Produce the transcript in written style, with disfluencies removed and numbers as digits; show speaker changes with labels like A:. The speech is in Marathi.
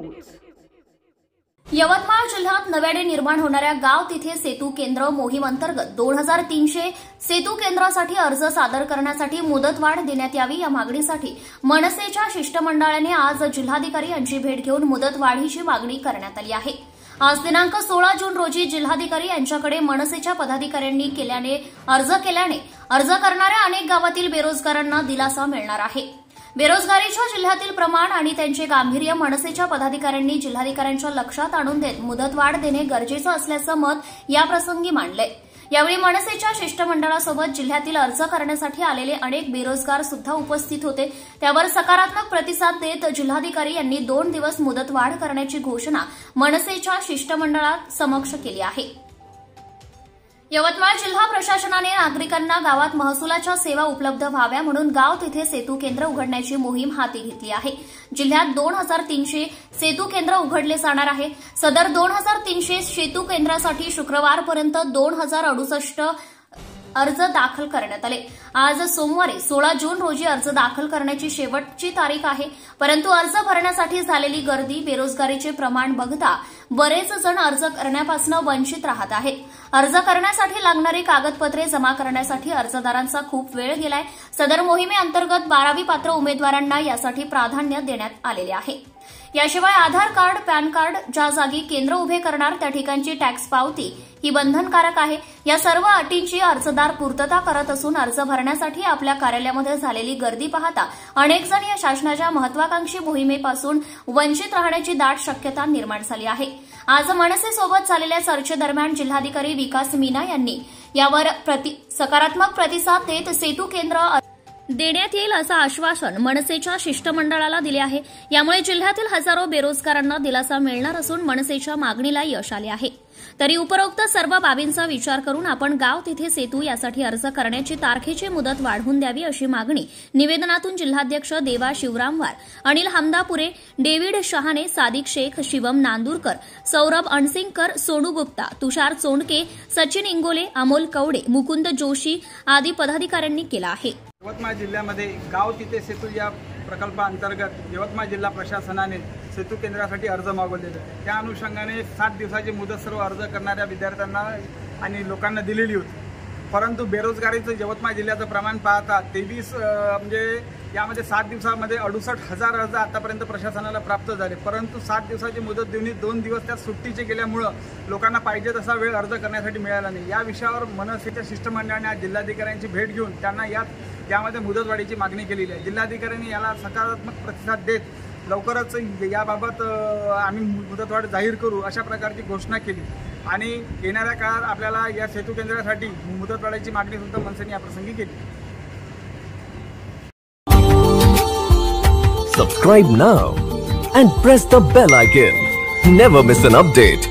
A: न्यूज।
B: यवतमाळ जिल्ह्यात नव्याने निर्माण होणाऱ्या गाव तिथे सेतू केंद्र मोहीम अंतर्गत 2300 सेतू केंद्रासाठी अर्ज सादर करण्यासाठी मुदतवाढ देण्यात यावी या मागणीसाठी मनसेच्या शिष्टमंडळाने आज जिल्हाधिकारी यांची भेट घेऊन मुदतवाढीची मागणी करण्यात आली आहे। आज दिनांक 16 जून रोजी जिल्हाधिकारी यांच्याकडे मनसेच्या पदाधिकाऱ्यांनी अर्ज केल्याने अर्ज करणाऱ्या अनेक गावातील बेरोजगारांना दिलासा मिळणार आहे। बेरोजगारीच्या जिल्ह्यातील प्रमाण आणि त्यांचे गांभीर्य मनसेच्या पदाधिकाऱ्यांनी जिल्हाधिकाऱ्यांच्या लक्षात आणून देत मुदतवाढ देणे गरजेचं असल्याचं मत याप्रसंगी मांडले। यावेळी मनसेच्या शिष्टमंडळासोबत जिल्ह्यातील अर्ज करण्यासाठी आलेले अनेक बेरोजगार सुद्धा उपस्थित होते। त्यावर सकारात्मक प्रतिसाद देत जिल्हाधिकारी यांनी 2 दिवस मुदतवाढ करण्याची घोषणा मनसेच्या शिष्टमंडळात समक्ष केली आहे। यवतमाळ जिल्हा प्रशासनाने नागरिकांना गावात महसुलाच्या सेवा उपलब्ध व्हाव्या म्हणून गाव तिथे सेतू केंद्र उघडण्याची मोहीम हाती घेतली आहे। जिल्ह्यात 2300 सेतू केंद्र उघडले जाणार आहे। सदर 2300 सेतू केंद्रासाठी शुक्रवारपर्यंत 2068 अर्ज दाखल करण्यात आले। आज सोमवारी 16 जून रोजी अर्ज दाखल करण्याची शेवटची तारीख आहे, परंतु अर्ज भरण्यासाठी झालेली गर्दी, बेरोजगारीचे प्रमाण बघता बरेच जण अर्ज करण्यापासून वंचित राहत आहेत। अर्ज करण्यासाठी लागणारी कागदपत्रे जमा करण्यासाठी अर्जदारांचा खूप वेळ गेलाय। सदर मोहिमेअंतर्गत 12वी पात्र उमेदवारांना यासाठी प्राधान्य देण्यात आलेले आहे। याशिवाय आधार कार्ड, पॅन कार्ड ज्या जागी केंद्र उभे करणार त्या ठिकाणची टॅक्स पावती ही बंधनकारक आहे। या सर्व अटींची अर्जदार पूर्तता करत असून अर्ज भरण्यासाठी आपल्या कार्यालयामध्ये झालेली गर्दी पाहता अनेक जण या शासनाच्या महत्वाकांक्षी मोहिमेपासून वंचित राहण्याची दाट शक्यता निर्माण झाली आहे। आज मनसेसोबत झालेल्या चर्चेदरम्यान जिल्हाधिकारी विकास मीना यांनी यावर सकारात्मक प्रतिसाद देत सेतू केंद्र देण्यात येईल असं आश्वासन मनसेच्या शिष्टमंडळाला दिले आहे। यामुळे जिल्ह्यातील हजारो बेरोजगारांना दिलासा मिळणार असून मनसेच्या मागणीला यश आले आहे। तरी उपरोक्त सर्व बाबींचा विचार करून आपण गाव तिथे सेतू यासाठी अर्ज करण्याची तारखेची मुदत वाढवून द्यावी अशी मागणी निवेदनातून जिल्हाध्यक्ष देवा शिवरामवार, अनिल हमदापुरे, डेव्हिड शहाणे, सादिक शेख, शिवम नांदुरकर, सौरभ अणसिंगकर, सोनू गुप्ता, तुषार चोंडके, सचिन इंगोले, अमोल कवडे, मुकुंद जोशी आदी पदाधिकाऱ्यांनी केला आहे।
C: यवतमाळ जिल्ह्यामध्ये गाव तिथे सेतू या प्रकल्पाअंतर्गत यवतमाळ जिल्हा प्रशासनाने सेतू केंद्रासाठी अर्ज मागवलेले आहेत। त्या अनुषंगाने 7 दिवसाची मुदत सर्व अर्ज करणाऱ्या विद्यार्थ्यांना आणि लोकांना दिलेली होती, परंतु बेरोजगारीचं यवतमाळ जिल्ह्याचं प्रमाण पाहता 23 म्हणजे यामध्ये 7 दिवसामध्ये 68,000 अर्ज आतापर्यंत प्रशासनाला प्राप्त झाले, परंतु 7 दिवसाची मुदत देऊन 2 दिवस त्या सुट्टीचे गेल्यामुळं लोकांना पाहिजे तसा वेळ अर्ज करण्यासाठी मिळाला नाही। या विषयावर मनसेच्या शिष्टमंडळाने आज जिल्हाधिकाऱ्यांची भेट घेऊन त्यांना यामध्ये मुदतवाढीची मागणी केलेली आहे। जिल्हाधिकाऱ्यांनी याला सकारात्मक प्रतिसाद देत लवकरच याबाबत आम्ही मुदतवाढ जाहीर करू अशा प्रकारची घोषणा केली आणि येणाऱ्या काळात आपल्याला या सेतू केंद्रासाठी मुदतवाढीची मागणी सुद्धा मनसेने याप्रसंगी केली।
D: Subscribe now and press the bell icon. Never miss an update.